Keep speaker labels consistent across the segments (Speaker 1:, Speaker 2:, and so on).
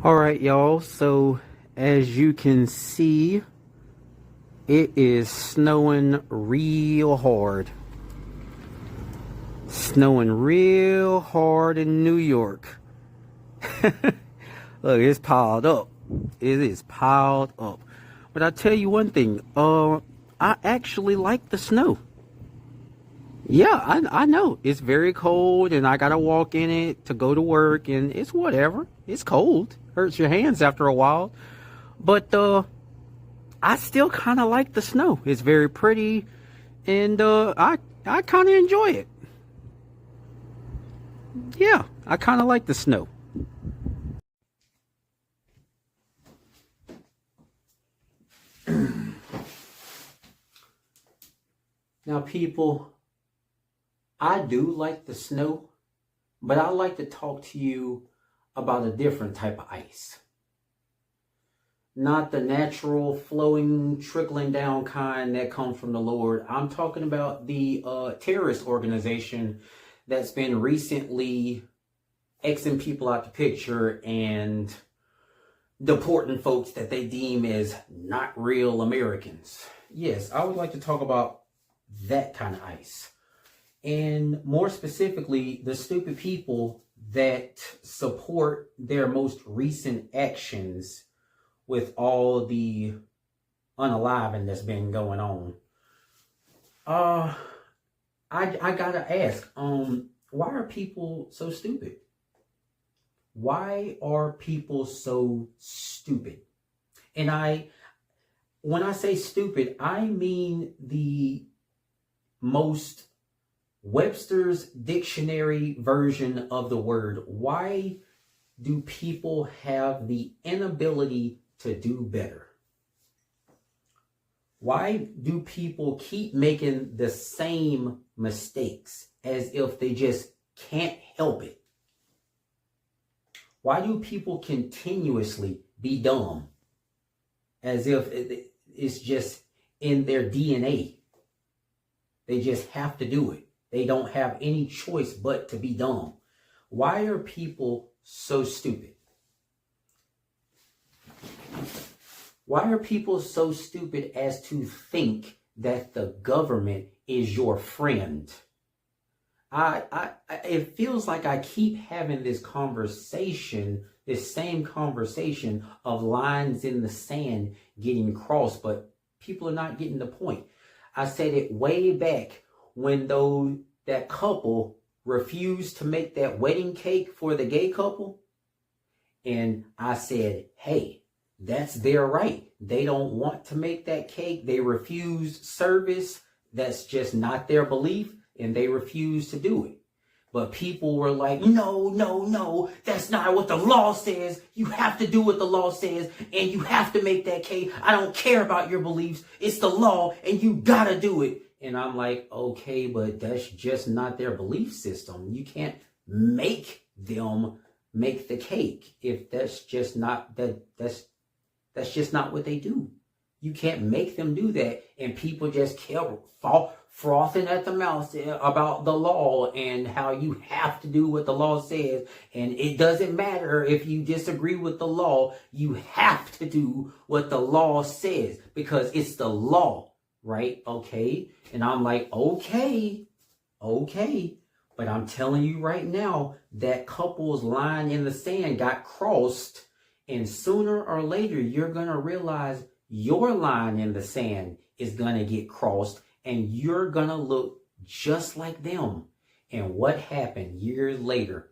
Speaker 1: All right, y'all. So, as you can see, it is snowing real hard. Snowing real hard in New York. Look, it's piled up. It is piled up. But I tell you one thing. I actually like the snow. Yeah, I know. It's very cold and I gotta walk in it to go to work and it's whatever. It's cold. Hurts your hands after a while. But I still kinda like the snow. It's very pretty and I kinda enjoy it. Yeah, I kinda like the snow. Now people, I do like the snow, but I like to talk to you about a different type of ice. Not the natural flowing, trickling down kind that comes from the Lord. I'm talking about the terrorist organization that's been recently Xing people out the picture and deporting folks that they deem as not real Americans. Yes, I would like to talk about that kind of ice. And more specifically, the stupid people that support their most recent actions with all the unaliving that's been going on. I gotta ask, why are people so stupid? Why are people so stupid? And when I say stupid, I mean the most Webster's dictionary version of the word. Why do people have the inability to do better? Why do people keep making the same mistakes as if they just can't help it? Why do people continuously be dumb as if it's just in their DNA? They just have to do it. They don't have any choice but to be dumb. Why are people so stupid? Why are people so stupid as to think that the government is your friend? It feels like I keep having this conversation, this same conversation of lines in the sand getting crossed, but people are not getting the point. I said it way back when that couple refused to make that wedding cake for the gay couple. And I said, hey, that's their right. They don't want to make that cake. They refuse service. That's just not their belief. And they refuse to do it. But people were like, no, that's not what the law says. You have to do what the law says, and you have to make that cake. I don't care about your beliefs. It's the law, and you gotta do it. And I'm like, okay, but that's just not their belief system. You can't make them make the cake if that's just not that's just not what they do. You can't make them do that. And people just kept frothing at the mouth about the law and how you have to do what the law says. And it doesn't matter if you disagree with the law. You have to do what the law says because it's the law, right? Okay. And I'm like, okay. But I'm telling you right now, that couple's line in the sand got crossed. And sooner or later, you're going to realize your line in the sand is going to get crossed and you're going to look just like them. And what happened years later?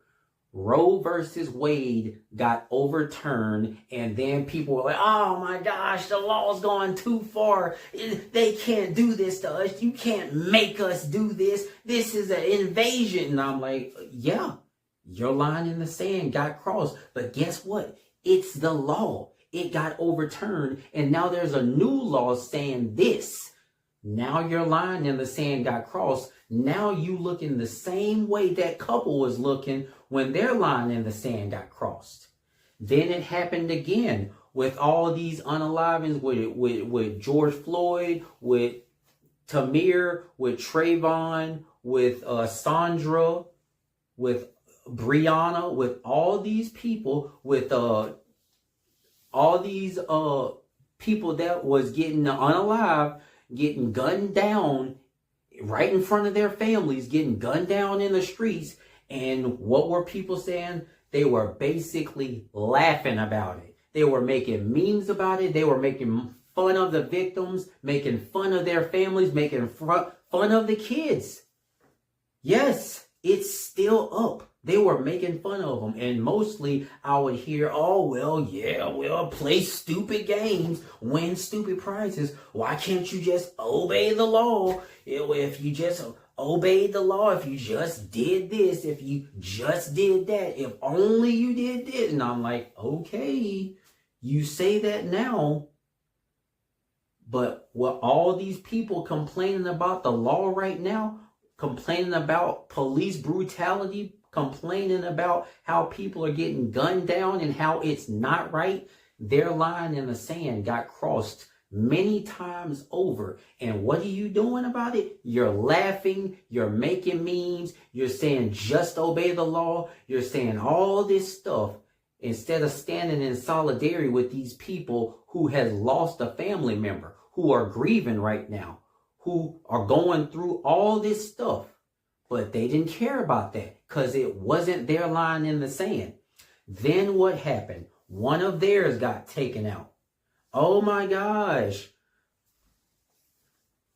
Speaker 1: Roe versus Wade got overturned and then people were like, oh my gosh, the law's gone too far. They can't do this to us. You can't make us do this. This is an invasion. And I'm like, yeah, your line in the sand got crossed. But guess what? It's the law. It got overturned, and now there's a new law saying this. Now your line in the sand got crossed. Now you looking the same way that couple was looking when their line in the sand got crossed. Then it happened again with all these unalivings with George Floyd, with Tamir, with Trayvon, with Sandra, with Brianna, with all these people, with All these people that was getting unalive, getting gunned down right in front of their families, getting gunned down in the streets. And what were people saying? They were basically laughing about it. They were making memes about it. They were making fun of the victims, making fun of their families, making fun of the kids. Yes, it's still up. They were making fun of them. And mostly I would hear, oh, well, yeah, well, play stupid games, win stupid prizes. Why can't you just obey the law? If you just obeyed the law, if you just did this, if you just did that, if only you did this. And I'm like, okay, you say that now. But what all these people complaining about the law right now, complaining about police brutality, complaining about how people are getting gunned down and how it's not right, their line in the sand got crossed many times over. And what are you doing about it? You're laughing, you're making memes, you're saying just obey the law, you're saying all this stuff instead of standing in solidarity with these people who has lost a family member, who are grieving right now, who are going through all this stuff. But they didn't care about that because it wasn't their line in the sand. Then what happened? One of theirs got taken out. Oh my gosh.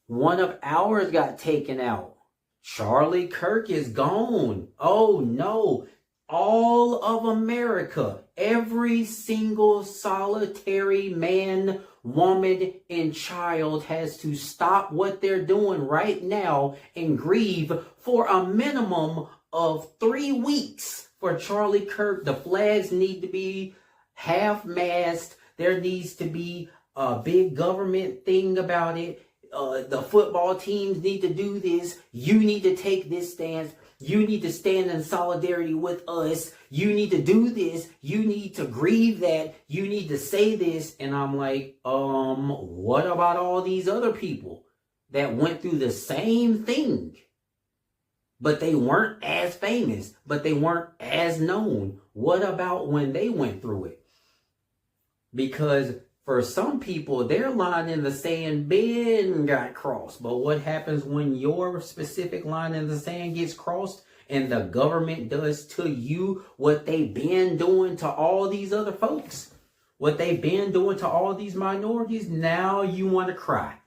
Speaker 1: One of ours got taken out. Charlie Kirk is gone. Oh no. All of America, every single solitary man, woman, and child has to stop what they're doing right now and grieve for a minimum of 3 weeks for Charlie Kirk. The flags need to be half-mast. There needs to be a big government thing about it. The football teams need to do this. You need to take this stance. You need to stand in solidarity with us. You need to do this. You need to grieve that. You need to say this. And I'm like, what about all these other people that went through the same thing? But they weren't as famous, but they weren't as known. What about when they went through it? Because for some people, their line in the sand been got crossed. But what happens when your specific line in the sand gets crossed and the government does to you what they've been doing to all these other folks? What they've been doing to all these minorities? Now you want to cry.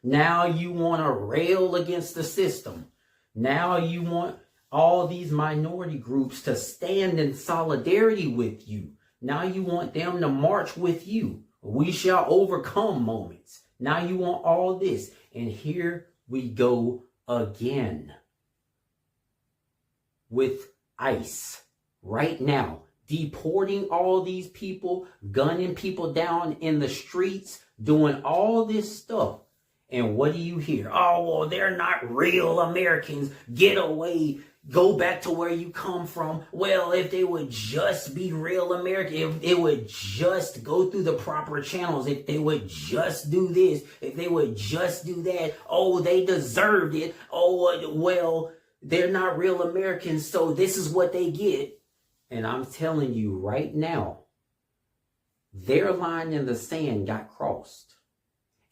Speaker 1: Now you want to rail against the system. Now you want all these minority groups to stand in solidarity with you. Now you want them to march with you. We shall overcome moments. Now you want all this. And here we go again with ICE right now, deporting all these people, gunning people down in the streets, doing all this stuff. And what do you hear? Oh, well, they're not real Americans. Get away. Go back to where you come from. Well, if they would just be real American, if they would just go through the proper channels, if they would just do this, if they would just do that, oh, they deserved it. Oh, well, they're not real Americans, so this is what they get. And I'm telling you right now, their line in the sand got crossed.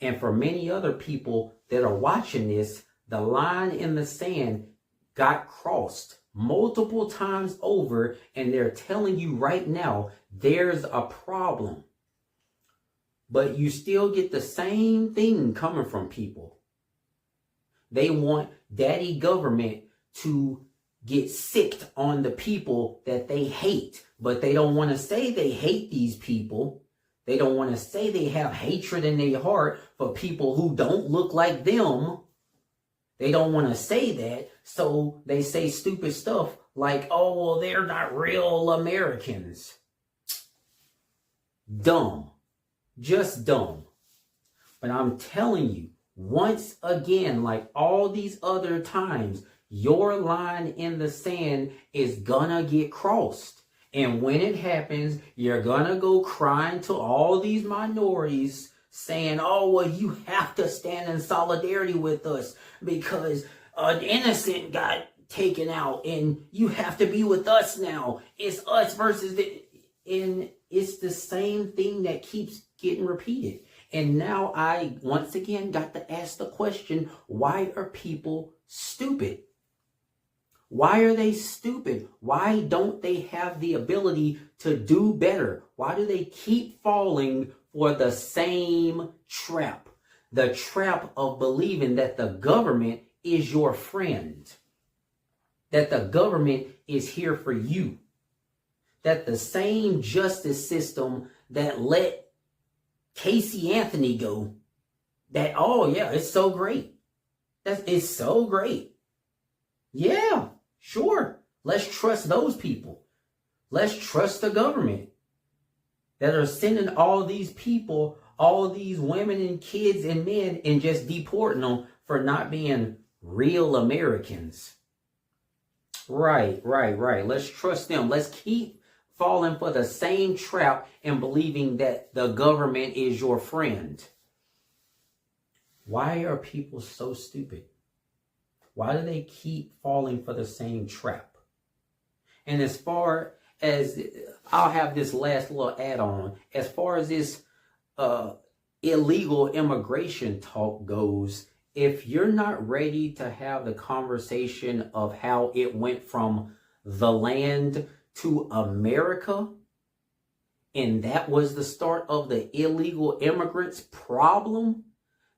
Speaker 1: And for many other people that are watching this, the line in the sand got crossed multiple times over, and they're telling you right now there's a problem. But you still get the same thing coming from people. They want daddy government to get sicked on the people that they hate, but they don't want to say they hate these people. They don't want to say they have hatred in their heart for people who don't look like them. They don't want to say that, so they say stupid stuff like, oh, well, they're not real Americans. Dumb. Just dumb. But I'm telling you, once again, like all these other times, your line in the sand is gonna get crossed. And when it happens, you're gonna go crying to all these minorities saying, oh, well, you have to stand in solidarity with us because an innocent got taken out and you have to be with us now. It's us versus the... And it's the same thing that keeps getting repeated. And now I once again got to ask the question, why are people stupid? Why are they stupid? Why don't they have the ability to do better? Why do they keep falling for the same trap? The trap of believing that the government is your friend. That the government is here for you. That the same justice system that let Casey Anthony go, that, oh yeah, it's so great. It's so great. Yeah, sure. Let's trust those people. Let's trust the government that are sending all these people, all these women and kids and men, and just deporting them for not being real Americans. Right. Let's trust them. Let's keep falling for the same trap and believing that the government is your friend. Why are people so stupid? Why do they keep falling for the same trap? And as far as, I'll have this last little add-on, as far as this illegal immigration talk goes, if you're not ready to have the conversation of how it went from the land to America, and that was the start of the illegal immigrants problem,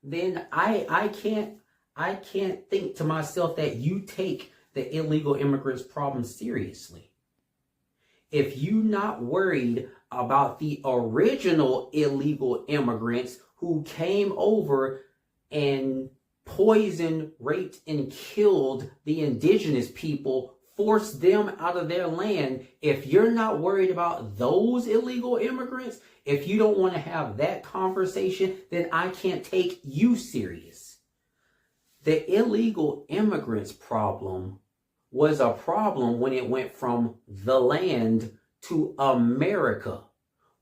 Speaker 1: then I can't think to myself that you take the illegal immigrants problem seriously. If you're not worried about the original illegal immigrants who came over and poisoned, raped, and killed the indigenous people, forced them out of their land, if you're not worried about those illegal immigrants, if you don't want to have that conversation, then I can't take you serious. The illegal immigrants problem was a problem when it went from the land to America.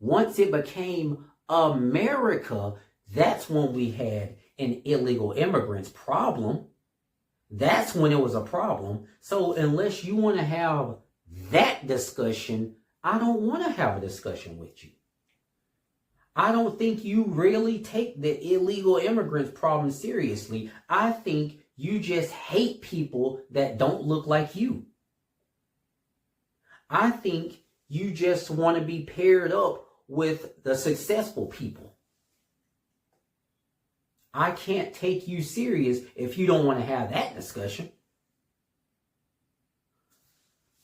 Speaker 1: Once it became America, that's when we had an illegal immigrants problem. That's when it was a problem. So unless you want to have that discussion, I don't want to have a discussion with you. I don't think you really take the illegal immigrants problem seriously. I think you just hate people that don't look like you. I think you just want to be paired up with the successful people. I can't take you serious if you don't want to have that discussion.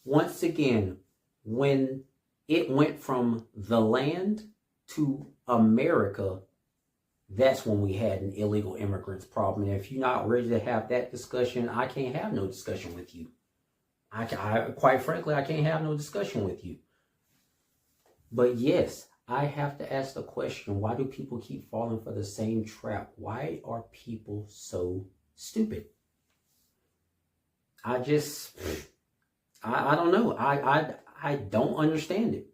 Speaker 1: Once again, when it went from the land to America, that's when we had an illegal immigrants problem. And if you're not ready to have that discussion, I can't have no discussion with you. I quite frankly, I can't have no discussion with you. But yes, I have to ask the question, why do people keep falling for the same trap? Why are people so stupid? I don't know. I don't understand it.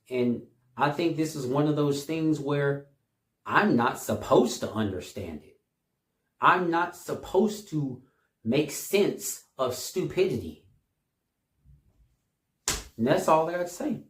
Speaker 1: And I think this is one of those things where I'm not supposed to understand it. I'm not supposed to make sense of stupidity. And that's all I got to say.